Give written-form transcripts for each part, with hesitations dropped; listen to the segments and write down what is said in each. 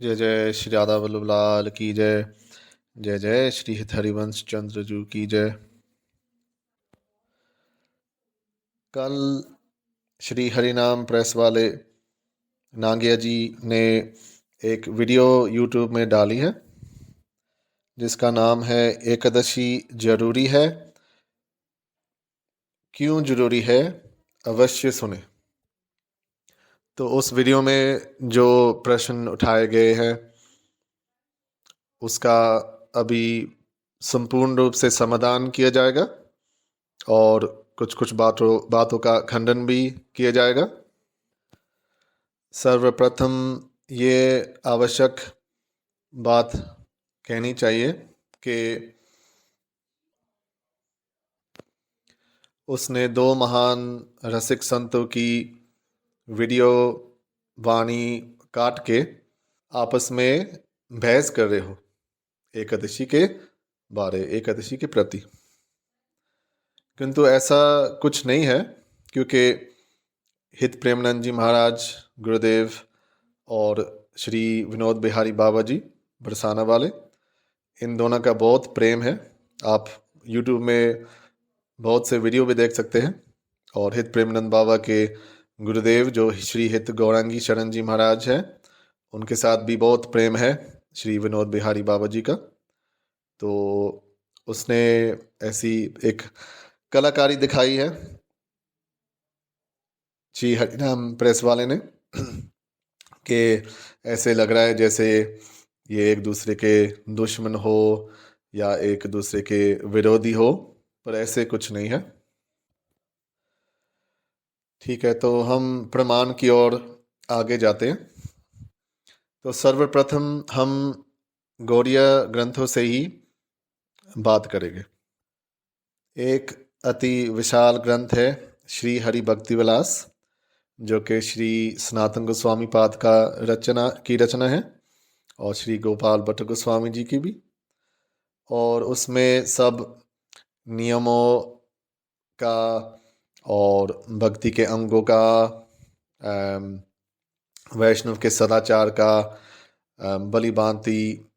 जय जय श्री राधा वल्लभ लाल की जय। जय जय श्री हित हरिवंश चंद्र जू की जय। कल श्री हरिनाम प्रेस वाले नागिया जी ने एक वीडियो यूट्यूब में डाली है जिसका नाम है एकादशी जरूरी है, क्यों जरूरी है, अवश्य सुने। तो उस वीडियो में जो प्रश्न उठाए गए हैं उसका अभी संपूर्ण रूप से समाधान किया जाएगा और कुछ कुछ बातों का खंडन भी किया जाएगा। सर्वप्रथम ये आवश्यक बात कहनी चाहिए कि उसने दो महान रसिक संतों की वीडियो वाणी काट के आपस में बहस कर रहे हो एकादशी के प्रति, किंतु ऐसा कुछ नहीं है, क्योंकि हित प्रेमानंद जी महाराज गुरुदेव और श्री विनोद बिहारी बाबा जी बरसाना वाले, इन दोनों का बहुत प्रेम है। आप YouTube में बहुत से वीडियो भी देख सकते हैं। और हित प्रेमानंद बाबा के गुरुदेव जो श्री हित गौरांगी शरण जी महाराज हैं, उनके साथ भी बहुत प्रेम है श्री विनोद बिहारी बाबा जी का। तो उसने ऐसी एक कलाकारी दिखाई है श्री हरिनाम प्रेस वाले ने कि ऐसे लग रहा है जैसे ये एक दूसरे के दुश्मन हो या एक दूसरे के विरोधी हो, पर ऐसे कुछ नहीं है। ठीक है, तो हम प्रमाण की ओर आगे जाते हैं। तो सर्वप्रथम हम गौड़ीय ग्रंथों से ही बात करेंगे। एक अति विशाल ग्रंथ है श्री हरि भक्ति विलास, जो कि श्री सनातन गोस्वामी पाद का रचना है और श्री गोपाल भट्ट गोस्वामी जी की भी। और उसमें सब नियमों का और भक्ति के अंगों का, वैष्णव के सदाचार का भली भांति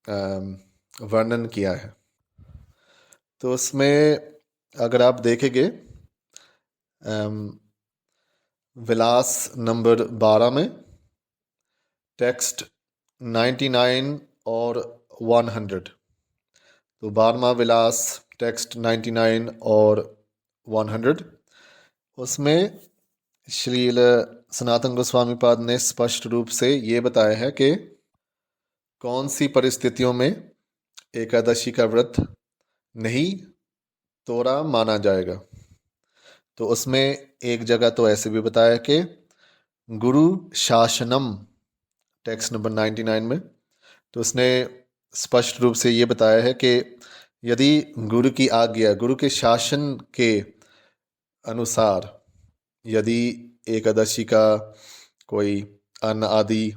वर्णन किया है। तो उसमें अगर आप देखेंगे विलास नंबर 12 में टेक्स्ट 99 और 100, तो 12वां विलास टेक्स्ट 99 और 100, उसमें श्रील सनातन गोस्वामी पाद ने स्पष्ट रूप से ये बताया है कि कौन सी परिस्थितियों में एकादशी का व्रत नहीं तोड़ा माना जाएगा। तो उसमें एक जगह तो ऐसे भी बताया कि गुरु शासनम टेक्स्ट नंबर 99 में, तो उसने स्पष्ट रूप से ये बताया है कि यदि गुरु की आज्ञा, गुरु के शासन के अनुसार यदि एकादशी का कोई अन्न आदि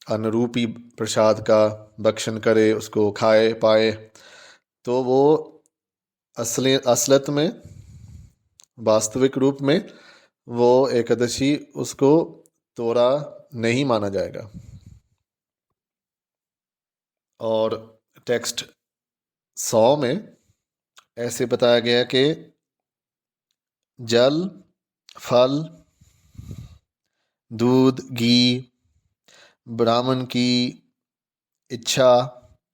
अनुरूपी प्रसाद का भक्षण करे, उसको खाए पाए, तो वो असलियत में, वास्तविक रूप में वो एकादशी उसको तोड़ा नहीं माना जाएगा। और टेक्स्ट 100 में ऐसे बताया गया कि जल, फल, दूध, घी, ब्राह्मण की इच्छा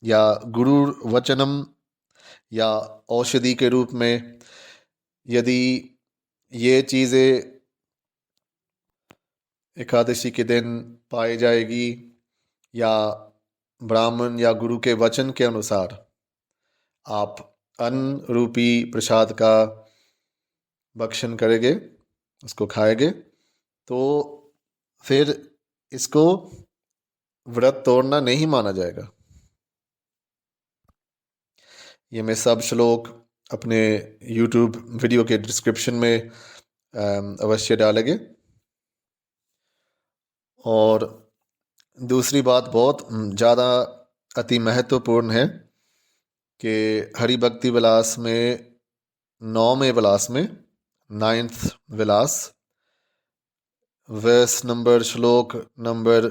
या गुरु वचनम या औषधि के रूप में यदि ये चीज़ें एकादशी के दिन पाई जाएगी या ब्राह्मण या गुरु के वचन के अनुसार आप अन्न रूपी प्रसाद का भक्षण करेंगे, उसको खाएंगे, तो फिर इसको व्रत तोड़ना नहीं माना जाएगा। ये मैं सब श्लोक अपने YouTube वीडियो के डिस्क्रिप्शन में अवश्य डालेंगे। और दूसरी बात बहुत ज़्यादा अति महत्वपूर्ण है कि हरि भक्ति विलास में 9वें विलास में 9th विलास वर्स नंबर श्लोक नंबर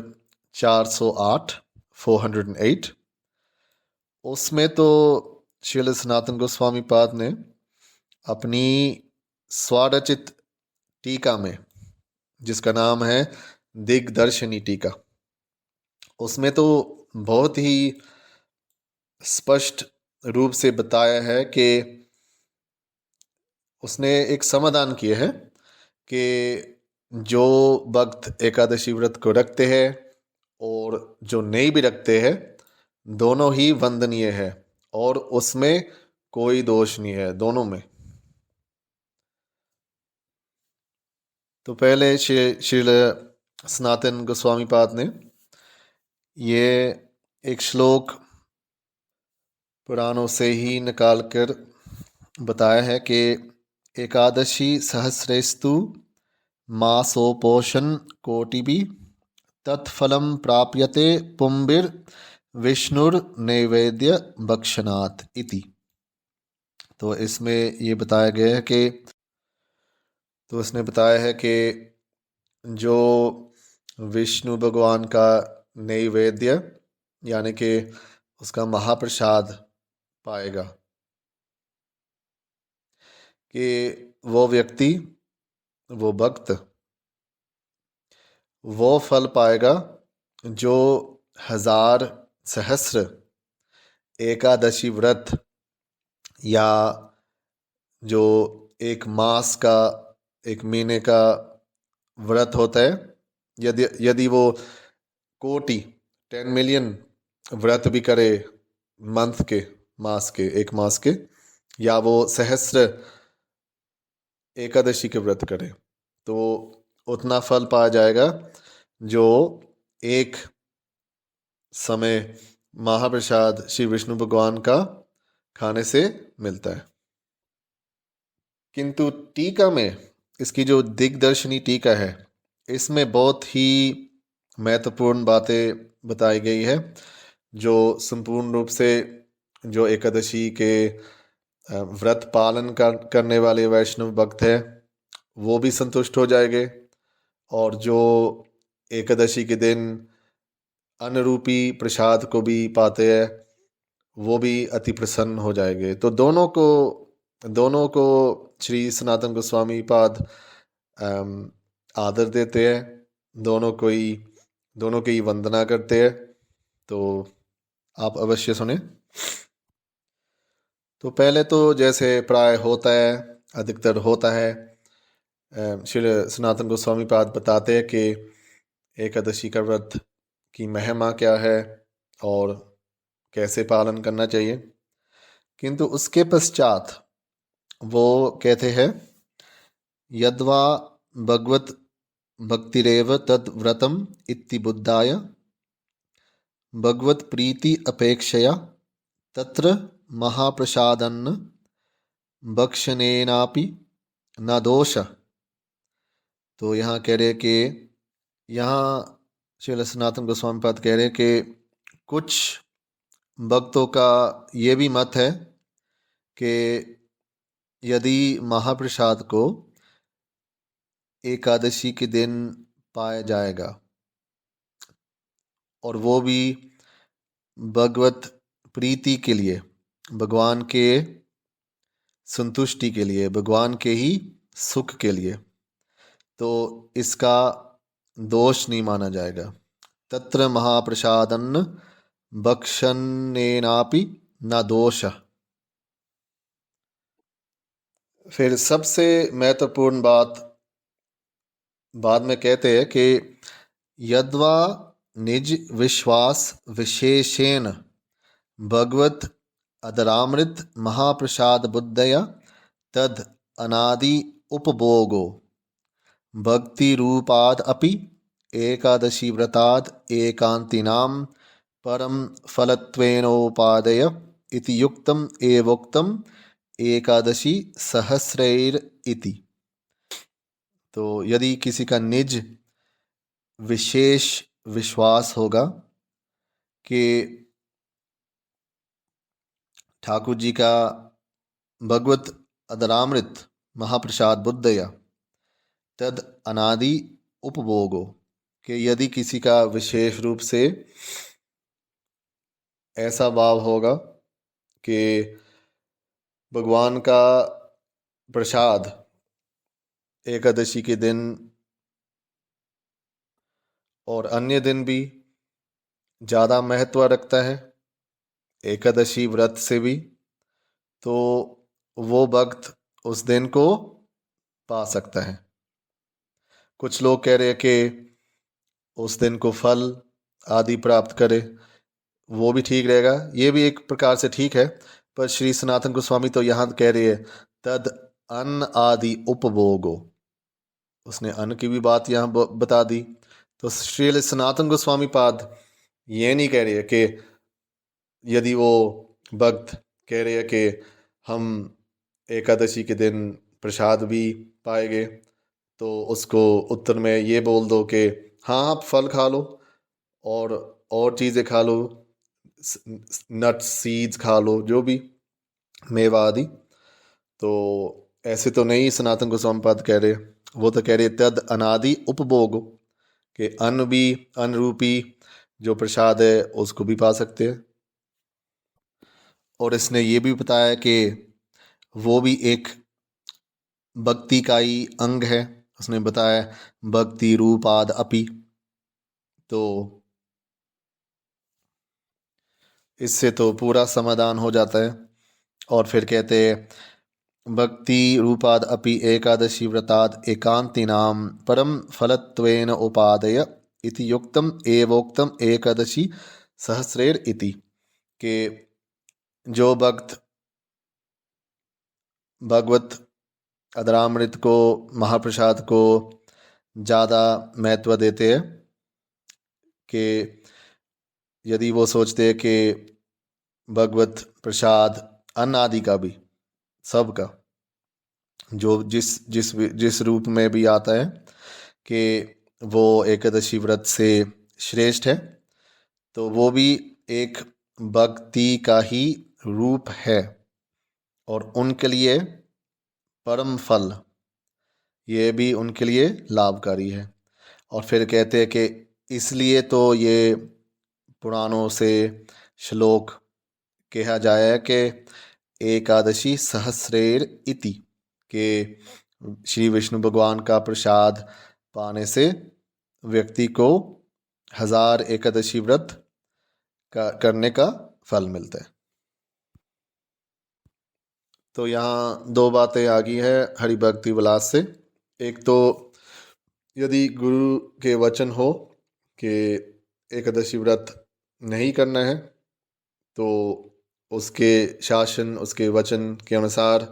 408 408। उसमें तो श्रील सनातन गोस्वामी पाद ने अपनी स्वरचित टीका में, जिसका नाम है दिग्दर्शनी टीका, उसमें तो बहुत ही स्पष्ट रूप से बताया है कि उसने एक समाधान किए हैं कि जो भक्त एकादशी व्रत को रखते हैं और जो नहीं भी रखते हैं, दोनों ही वंदनीय है और उसमें कोई दोष नहीं है दोनों में। तो पहले श्रील सनातन गोस्वामी पाद ने ये एक श्लोक पुराणों से ही निकाल कर बताया है कि एकादशी सहस्रेस्तु मासोपोषण कोटिभि तत्फलम प्राप्यते पुंबिर विष्णुर नैवेद्य भक्षणात् इति। तो इसमें ये बताया गया है कि, तो उसने बताया है कि जो विष्णु भगवान का नैवेद्य यानी कि उसका महाप्रसाद पाएगा, कि वो व्यक्ति, वो भक्त वो फल पाएगा जो 1000 सहस्र एकादशी व्रत या जो एक मास का, एक महीने का व्रत होता है, यदि वो कोटि 10 मिलियन व्रत भी करे मंथ के, मास के, एक मास के, या वो सहस्र एकादशी के व्रत करे, तो उतना फल पाया जाएगा जो एक समय महाप्रसाद श्री विष्णु भगवान का खाने से मिलता है। किंतु टीका में, इसकी जो दिग्दर्शनी टीका है, इसमें बहुत ही महत्वपूर्ण बातें बताई गई है, जो संपूर्ण रूप से जो एकादशी के व्रत पालन करने वाले वैष्णव भक्त हैं वो भी संतुष्ट हो जाएंगे, और जो एकादशी के दिन अन्न रूपी प्रसाद को भी पाते हैं वो भी अति प्रसन्न हो जाएंगे। तो दोनों को श्री सनातन गोस्वामी पाद आदर देते हैं, दोनों की वंदना करते हैं। तो आप अवश्य सुने। तो पहले तो जैसे प्राय होता है, अधिकतर होता है, श्री सनातन गोस्वामी पाद बताते हैं कि एकादशी का व्रत की महिमा क्या है और कैसे पालन करना चाहिए। किंतु उसके पश्चात वो कहते हैं, यद्वा भगवत भक्तिरेव तद व्रतम इति बुद्धाय भगवत प्रीति अपेक्षया तत्र महाप्रसादन्न भक्षणेनापि न दोष। तो यहाँ कह रहे कि, यहाँ श्री सनातन गोस्वामी पाद कह रहे कि कुछ भक्तों का ये भी मत है कि यदि महाप्रसाद को एकादशी के दिन पाया जाएगा और वो भी भगवत प्रीति के लिए, भगवान के संतुष्टि के लिए, भगवान के ही सुख के लिए, तो इसका दोष नहीं माना जाएगा। तत्र महाप्रसादन्न भक्षणेनापि न दोष। फिर सबसे महत्वपूर्ण बात बाद में कहते हैं कि यद्वा निज विश्वास विशेषेण भगवत अदरामृत महाप्रसाद बुद्धया तद अनादि उपभोगो भक्ति रूपाद अपि एकादशी व्रताद एकांतिनां परम फलत्वेनोपादय इति युक्तम एवोक्तम एकादशी सहस्रैर इति। तो यदि किसी का निज विशेष विश्वास होगा कि ठाकुर जी का भगवत अदरामृत महाप्रसाद बुद्धया तद अनादि उपभोगो, कि यदि किसी का विशेष रूप से ऐसा भाव होगा कि भगवान का प्रसाद एकादशी के दिन और अन्य दिन भी ज़्यादा महत्व रखता है एकादशी व्रत से भी, तो वो भक्त उस दिन को पा सकता है। कुछ लोग कह रहे हैं कि उस दिन को फल आदि प्राप्त करे, वो भी ठीक रहेगा, ये भी एक प्रकार से ठीक है। पर श्री सनातन गोस्वामी तो यहाँ कह रहे हैं तद अन्न आदि उपभोगो, उसने अन्न की भी बात यहाँ बता दी। तो श्री सनातन गोस्वामी पाद ये नहीं कह रहे हैं कि यदि वो भक्त कह रहे हैं कि हम एकादशी के दिन प्रसाद भी पाएंगे, तो उसको उत्तर में ये बोल दो कि हाँ आप फल खा लो और चीज़ें खा लो, नट्स सीड्स खा लो, जो भी मेवा आदि। तो ऐसे तो नहीं सनातन गोस्वामी पाद कह रहे, वो तो कह रहे तद अनादि उपभोग, कि अन्न भी, अन्न रूपी जो प्रसाद है उसको भी पा सकते हैं। और इसने ये भी बताया कि वो भी एक भक्ति का ही अंग है, उसने बताया भक्ति रूपाद अपि। तो इससे तो पूरा समाधान हो जाता है। और फिर कहते हैं भक्ति रूपाद अपि एकादशी व्रताद एकांतिनाम परम फलत्वेन उपादय इति युक्तम एवोक्तम एकादशी सहस्रेर इति, के जो भक्त भगवत अधरामृत को, महाप्रसाद को ज़्यादा महत्व देते हैं, कि यदि वो सोचते हैं कि भगवत प्रसाद अन्न आदि का भी, सब का, जो जिस जिस जिस रूप में भी आता है, कि वो एकादशी व्रत से श्रेष्ठ है, तो वो भी एक भक्ति का ही रूप है और उनके लिए परम फल, ये भी उनके लिए लाभकारी है। और फिर कहते हैं कि इसलिए तो ये पुराणों से श्लोक कहा जाए कि एकादशी सहस्रेर इति, के श्री विष्णु भगवान का प्रसाद पाने से व्यक्ति को 1000 एकादशी व्रत करने का फल मिलता है। तो यहाँ दो बातें आ गई है हरि भक्ति विलास से। एक तो यदि गुरु के वचन हो कि एकादशी व्रत नहीं करना है, तो उसके शासन, उसके वचन के अनुसार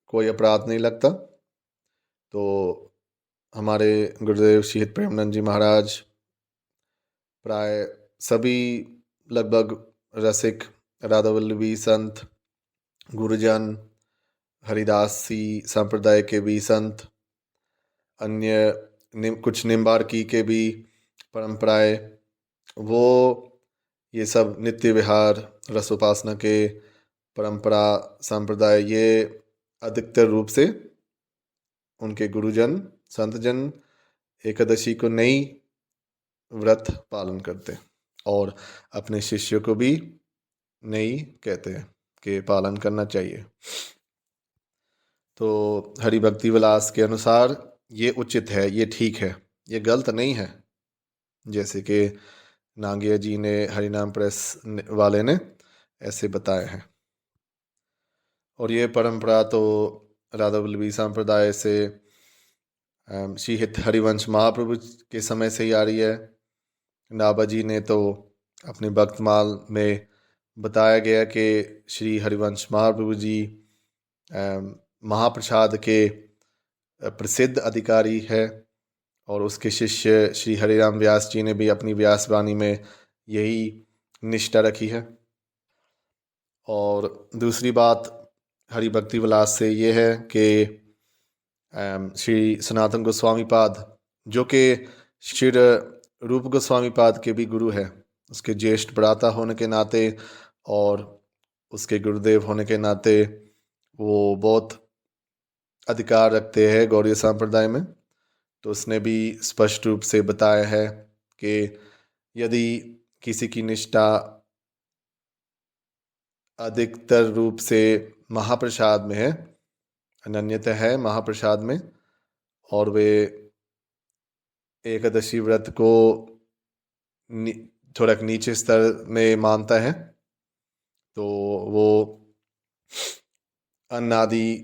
कोई अपराध नहीं लगता। तो हमारे गुरुदेव शहीद प्रेमानंद जी महाराज प्राय सभी लगभग रसिक राधावल्लभी संत, गुरुजन, हरिदासी संप्रदाय के भी संत, अन्य कुछ निम्बार्की के भी परंपराएं, वो ये सब नित्य विहार रसोपासना के परंपरा संप्रदाय, ये अधिकतर रूप से उनके गुरुजन संतजन एकादशी को नहीं व्रत पालन करते और अपने शिष्य को भी नहीं कहते हैं कि पालन करना चाहिए। तो हरि भक्ति विलास के अनुसार ये उचित है, ये ठीक है, ये गलत नहीं है, जैसे कि नागिया जी ने, हरिनाम प्रेस वाले ने ऐसे बताया है। और ये परंपरा तो राधावल्लभी संप्रदाय से श्री हित हरिवंश महाप्रभु के समय से ही आ रही है। नाभा जी ने तो अपने भक्तमाल में बताया गया कि श्री हरिवंश महाप्रभु जी महाप्रसाद के प्रसिद्ध अधिकारी है और उसके शिष्य श्री हरिराम व्यास जी ने भी अपनी व्यासवाणी में यही निष्ठा रखी है। और दूसरी बात हरि भक्ति विलास से ये है कि श्री सनातन गोस्वामी पाद, जो कि श्री रूप गोस्वामी पाद के भी गुरु है, उसके ज्येष्ठ भ्राता होने के नाते और उसके गुरुदेव होने के नाते वो बहुत अधिकार रखते हैं गौड़ीय संप्रदाय में। तो उसने भी स्पष्ट रूप से बताया है कि यदि किसी की निष्ठा अधिकतर रूप से महाप्रसाद में है, अनन्यता है महाप्रसाद में, और वे एकादशी व्रत को थोड़ा नीचे स्तर में मानता है, तो वो अन्न आदि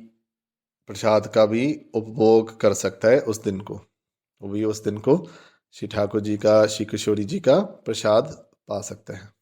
प्रसाद का भी उपभोग कर सकता है उस दिन को। वो भी उस दिन को श्री ठाकुर जी का, श्री किशोरी जी का प्रसाद पा सकते हैं।